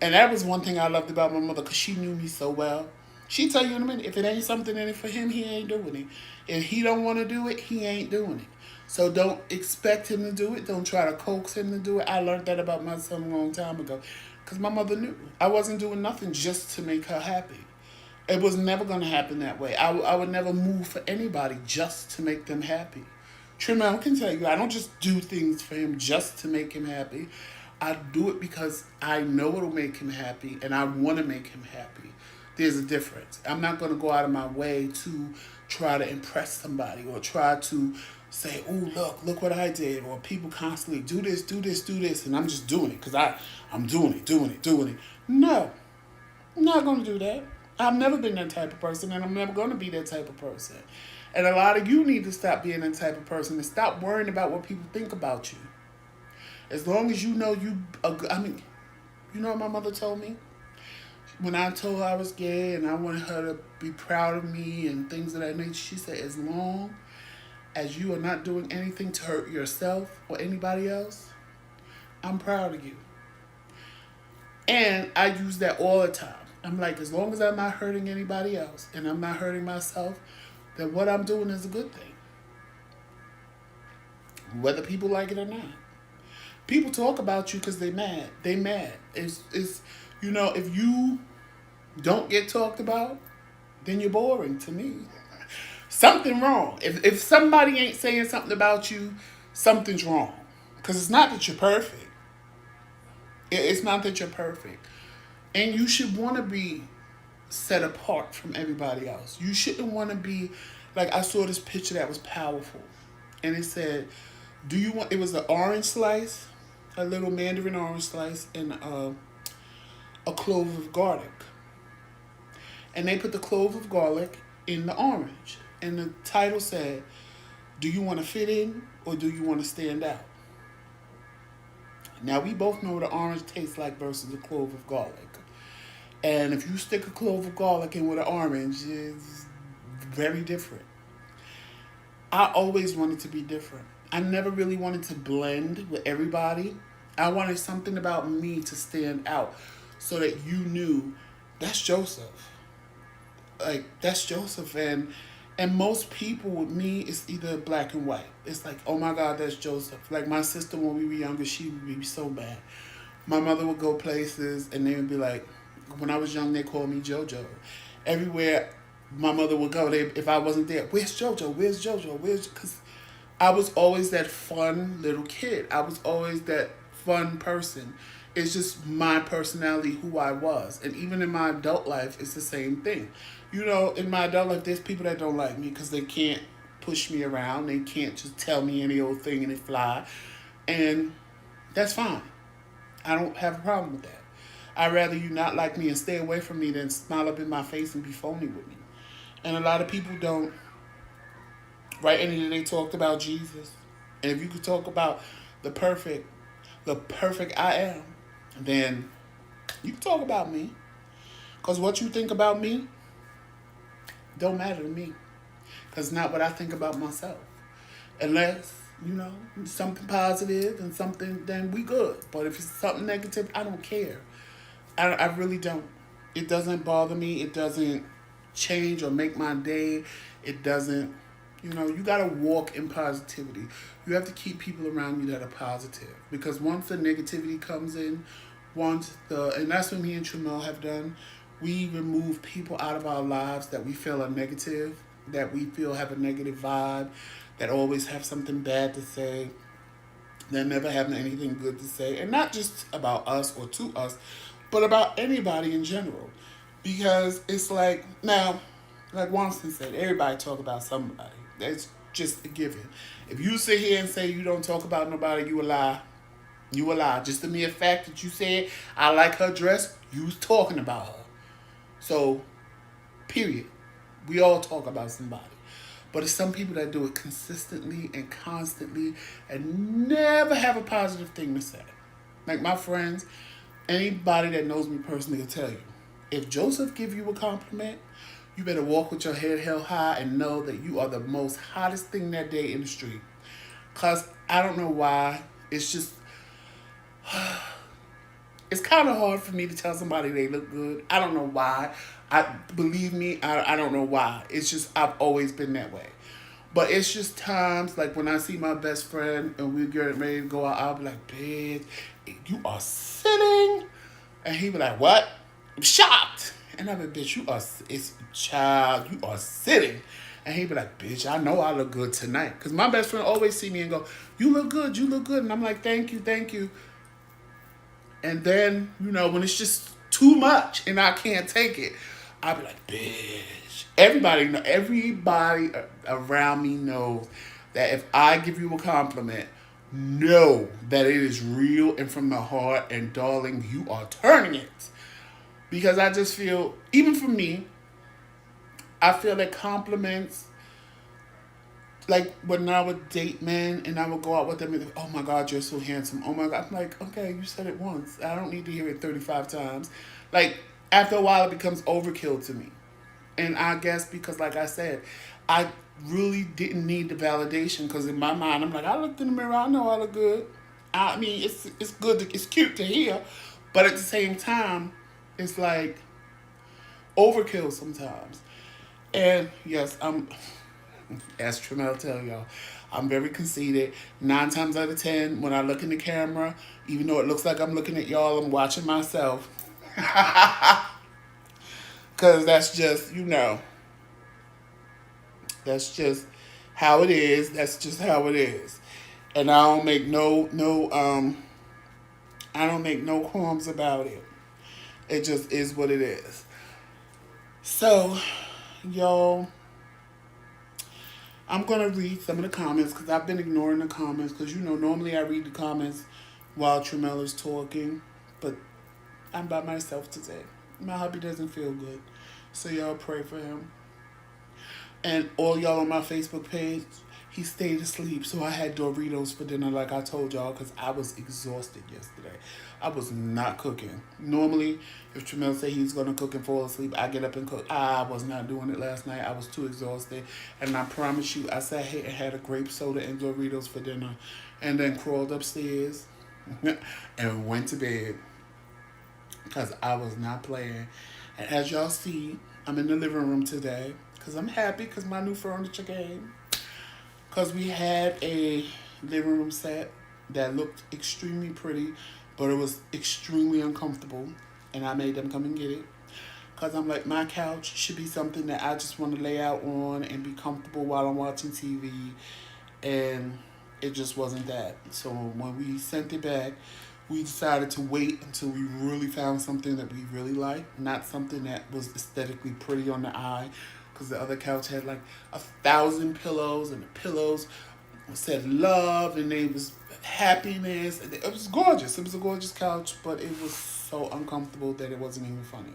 And that was one thing I loved about my mother, because she knew me so well. She'd tell you in a minute, if it ain't something in it for him, he ain't doing it. If he don't want to do it, he ain't doing it. So don't expect him to do it. Don't try to coax him to do it. I learned that about my son a long time ago. Because my mother knew. I wasn't doing nothing just to make her happy. It was never going to happen that way. I would never move for anybody just to make them happy. Trimel can tell you, I don't just do things for him just to make him happy. I do it because I know it'll make him happy and I want to make him happy. There's a difference. I'm not going to go out of my way to try to impress somebody or try to say, oh, look what I did. Or people constantly do this, do this, do this. And I'm just doing it because I'm doing it. No, I'm not going to do that. I've never been that type of person and I'm never going to be that type of person. And a lot of you need to stop being that type of person and stop worrying about what people think about you. As long as you know you know what my mother told me? When I told her I was gay and I wanted her to be proud of me and things of that nature, she said, as long as you are not doing anything to hurt yourself or anybody else, I'm proud of you. And I use that all the time. I'm like, as long as I'm not hurting anybody else and I'm not hurting myself, then what I'm doing is a good thing. Whether people like it or not. People talk about you because they mad. They mad. It's if you don't get talked about, then you're boring to me. Something wrong. If somebody ain't saying something about you, something's wrong. Because it's not that you're perfect. It's not that you're perfect. And you should want to be set apart from everybody else. You shouldn't want to be, like I saw this picture that was powerful. And it said, it was an orange slice, a little mandarin orange slice, and a clove of garlic. And they put the clove of garlic in the orange. And the title said, do you want to fit in or do you want to stand out? Now, we both know what an orange tastes like versus a clove of garlic. And if you stick a clove of garlic in with an orange, it's very different. I always wanted to be different. I never really wanted to blend with everybody. I wanted something about me to stand out so that you knew that's Joseph. Like, that's Joseph. And most people with me, it's either black and white. It's like, oh my God, that's Joseph. Like my sister, when we were younger, she would be so bad. My mother would go places and they would be like, when I was young, they called me JoJo. Everywhere my mother would go, if I wasn't there, where's JoJo? Where's JoJo? Because I was always that fun little kid. I was always that fun person. It's just my personality, who I was. And even in my adult life, it's the same thing. In my adult life, there's people that don't like me because they can't push me around. They can't just tell me any old thing and it fly. And that's fine. I don't have a problem with that. I'd rather you not like me and stay away from me than smile up in my face and be phony with me. And a lot of people don't. Right? And then they talked about Jesus. And if you could talk about the perfect I am, then you can talk about me. Because what you think about me don't matter to me. Because it's not what I think about myself. Unless, something positive and something, then we good. But if it's something negative, I don't care. I really don't. It doesn't bother me. It doesn't change or make my day. It doesn't, you got to walk in positivity. You have to keep people around you that are positive. Because once the negativity comes in, and that's what me and Tramel have done, we remove people out of our lives that we feel are negative, that we feel have a negative vibe, that always have something bad to say, that never have anything good to say. And not just about us or to us, but about anybody in general. Because it's like, now, like Wonston said, everybody talk about somebody. That's just a given. If you sit here and say you don't talk about nobody, you a lie. You a lie. Just the mere fact that you said, I like her dress, you was talking about her. So, period. We all talk about somebody. But it's some people that do it consistently and constantly and never have a positive thing to say. Like my friends, anybody that knows me personally will tell you, if Joseph give you a compliment, you better walk with your head held high and know that you are the most hottest thing that day in the street. Because I don't know why. It's just, it's kind of hard for me to tell somebody they look good. I don't know why. Believe me, I don't know why. It's just, I've always been that way. But it's just times like when I see my best friend and we get ready to go out, I'll be like, bitch, you are sitting. And he be like, what? I'm shocked. And I be, bitch, it's child, you are sitting. And he be like, bitch, I know I look good tonight. Because my best friend always see me and go, you look good, you look good. And I'm like, thank you, thank you. And then, when it's just too much and I can't take it, I'll be like, bitch. Everybody around me knows that if I give you a compliment, know that it is real and from the heart, and darling, you are turning it. Because I just feel, even for me, I feel that compliments, like when I would date men and I would go out with them and they, oh my God, you're so handsome. Oh my God. I'm like, okay, you said it once. I don't need to hear it 35 times. Like, after a while, it becomes overkill to me. And I guess because, like I said, I really didn't need the validation because in my mind, I'm like, I looked in the mirror, I know I look good. I mean, it's good, it's cute to hear. But at the same time, it's like overkill sometimes. And yes, as Tremel tell y'all, I'm very conceited. 9 times out of 10, when I look in the camera, even though it looks like I'm looking at y'all, I'm watching myself. Because that's just, that's just how it is. That's just how it is. And I don't make I don't make no qualms about it. It just is what it is. So, y'all, I'm going to read some of the comments because I've been ignoring the comments because, normally I read the comments while Tremel is talking, but I'm by myself today. My hubby doesn't feel good, so y'all pray for him. And all y'all on my Facebook page, he stayed asleep, so I had Doritos for dinner like I told y'all because I was exhausted yesterday. I was not cooking. Normally, if Tremel say he's going to cook and fall asleep, I get up and cook. I was not doing it last night. I was too exhausted. And I promise you, I sat here and had a grape soda and Doritos for dinner and then crawled upstairs and went to bed because I was not playing. And as y'all see, I'm in the living room today because I'm happy because my new furniture came. Because we had a living room set that looked extremely pretty, but it was extremely uncomfortable. And I made them come and get it. Because I'm like, my couch should be something that I just want to lay out on and be comfortable while I'm watching TV. And it just wasn't that. So when we sent it back, we decided to wait until we really found something that we really liked. Not something that was aesthetically pretty on the eye. Because the other couch had like 1,000 pillows, and the pillows said love, and they was happiness. It was gorgeous. It was a gorgeous couch, but it was so uncomfortable that it wasn't even funny.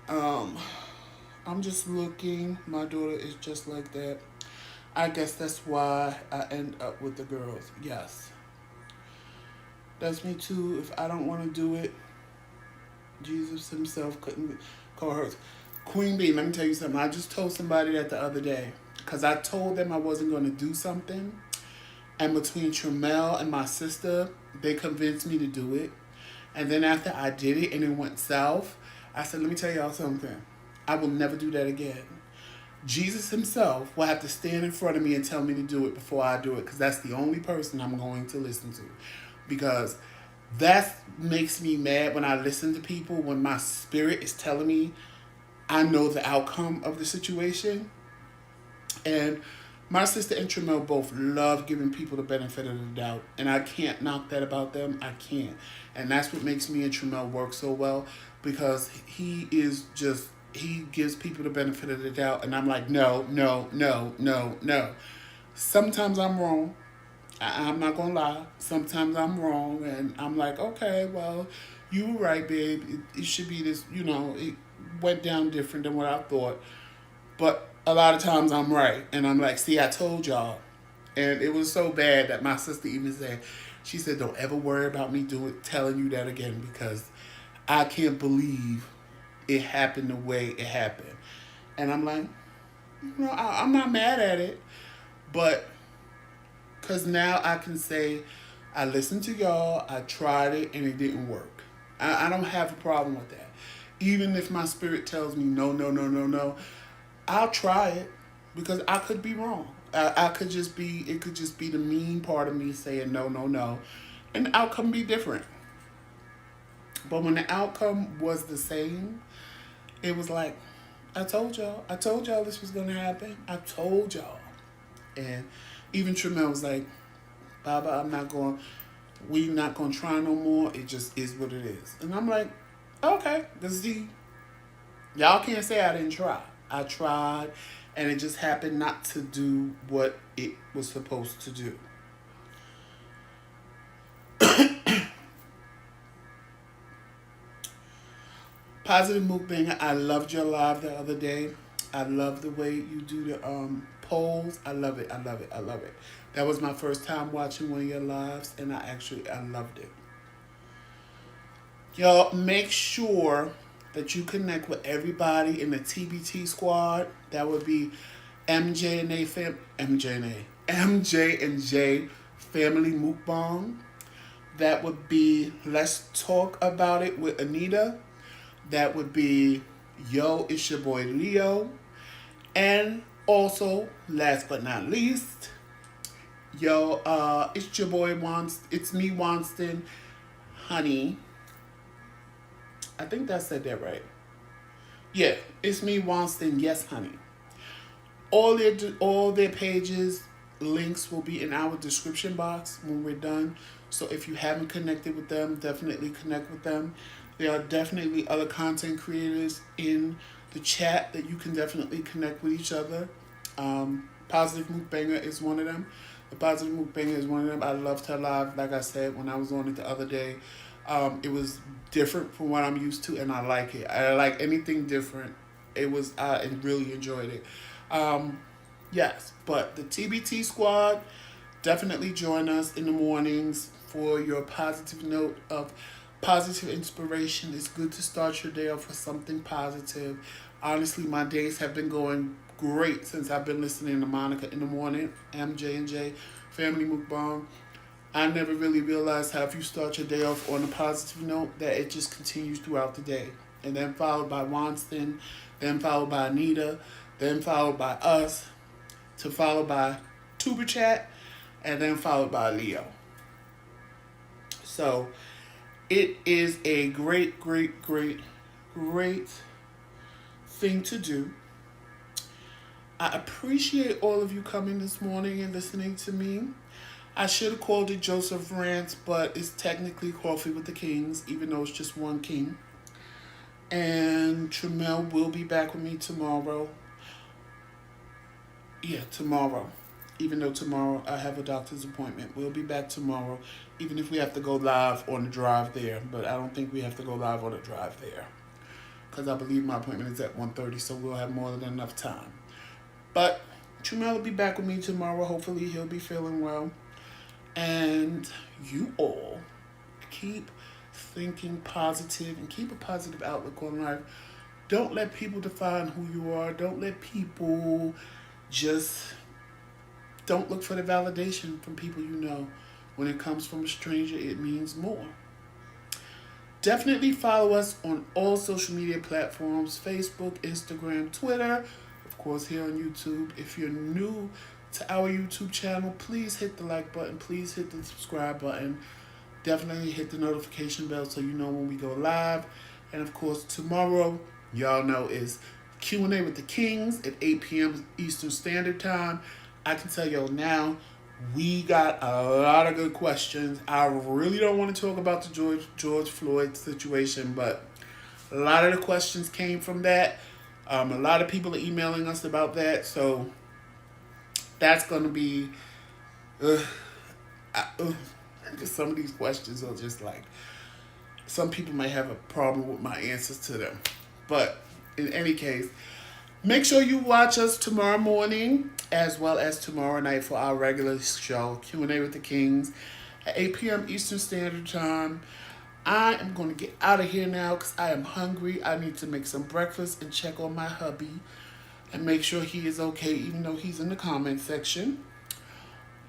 I'm just looking. My daughter is just like that. I guess that's why I end up with the girls. Yes. That's me too. If I don't want to do it, Jesus himself couldn't call her. Queen Bee, let me tell you something. I just told somebody that the other day. Because I told them I wasn't going to do something. And between Tremel and my sister, they convinced me to do it. And then after I did it and it went south, I said, let me tell y'all something. I will never do that again. Jesus himself will have to stand in front of me and tell me to do it before I do it. Because that's the only person I'm going to listen to. Because that makes me mad when I listen to people, when my spirit is telling me I know the outcome of the situation. And my sister and Tremel both love giving people the benefit of the doubt. And I can't knock that about them. I can't. And that's what makes me and Tremel work so well. Because he gives people the benefit of the doubt. And I'm like, no. Sometimes I'm wrong. I'm not going to lie. Sometimes I'm wrong. And I'm like, okay, well, you were right, babe. It should be this, it went down different than what I thought. But a lot of times I'm right. And I'm like, see, I told y'all. And it was so bad that my sister even said, she said, don't ever worry about me telling you that again, because I can't believe it happened the way it happened. And I'm like, I'm not mad at it. But because now I can say, I listened to y'all, I tried it, and it didn't work. I don't have a problem with that. Even if my spirit tells me no, I'll try it. because I could be wrong. I could just be, it could just be the mean part of me saying no, no, no, and the outcome be different. But when the outcome was the same, it was like, I told y'all this was gonna happen. I told y'all. And even Tremel was like, Baba, I'm not going, we not gonna try no more. It just is what it is. And I'm like, okay, because y'all can't say I didn't try. I tried, and it just happened not to do what it was supposed to do. Positive Mukbang, I loved your live the other day. I love the way you do the polls. I love it. I love it. I love it. That was my first time watching one of your lives, and I loved it. Y'all make sure that you connect with everybody in the TBT squad. That would be MJ&J Family Mukbang. That would be Let's Talk About It with Anita. That would be Yo, it's your boy Leo. And also, last but not least, yo, it's your boy it's me Wonston, honey. I think I said that right. Yeah, it's me Wonston, yes, honey. All their pages, links will be in our description box when we're done. So if you haven't connected with them, definitely connect with them. There are definitely other content creators in the chat that you can definitely connect with each other. Positive Mukbanger is one of them. The Positive Mukbanger is one of them. I loved her live, like I said, when I was on it the other day. It was different from what I'm used to, and I like it. I like anything different. I really enjoyed it. Yes, but the TBT squad, definitely join us in the mornings for your positive note of positive inspiration. It's good to start your day off with something positive. Honestly, my days have been going great since I've been listening to Monica in the morning, MJ&J, Family Mukbang. I never really realized how if you start your day off on a positive note, that it just continues throughout the day. And then followed by Wonston, then followed by Anita, then followed by us, to followed by Tuber Chat, and then followed by Leo. So it is a great, great, great, great thing to do. I appreciate all of you coming this morning and listening to me. I should have called it Joseph Rants, but it's technically Coffee with the Kings, even though it's just one king. And Tremel will be back with me tomorrow. Yeah, tomorrow. Even though tomorrow I have a doctor's appointment. We'll be back tomorrow, even if we have to go live on the drive there. But I don't think we have to go live on the drive there, because I believe my appointment is at 1:30, so we'll have more than enough time. But Tremel will be back with me tomorrow. Hopefully he'll be feeling well. And you all keep thinking positive and keep a positive outlook on life. Don't let people define who you are. Don't let people just, don't look for the validation from people you know. When it comes from a stranger, it means more. Definitely follow us on all social media platforms: Facebook, Instagram, Twitter, of course here on YouTube. If you're new to our YouTube channel, please hit the like button, please hit the subscribe button. Definitely hit the notification bell so you know when we go live. And of course, tomorrow, y'all know, is Q&A with the Kings at 8 p.m. Eastern Standard Time. I can tell y'all now, we got a lot of good questions. I really don't want to talk about the George Floyd situation, but a lot of the questions came from that. A lot of people are emailing us about that, so that's going to be... just some of these questions are just like... Some people may have a problem with my answers to them. But in any case, make sure you watch us tomorrow morning as well as tomorrow night for our regular show, Q&A with the Kings, at 8 p.m. Eastern Standard Time. I am going to get out of here now because I am hungry. I need to make some breakfast and check on my hubby and make sure he is okay, even though he's in the comment section.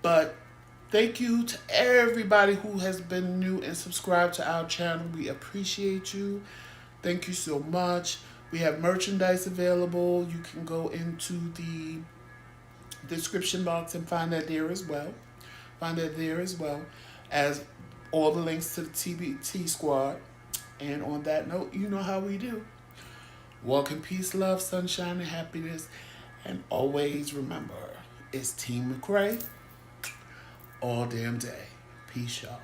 But thank you to everybody who has been new and subscribed to our channel. We appreciate you. Thank you so much. We have merchandise available. You can go into the description box and find that there as well. Find that there as well as all the links to the TBT squad. And on that note, you know how we do. Walk in peace, love, sunshine, and happiness. And always remember, it's Team McRae all damn day. Peace, y'all.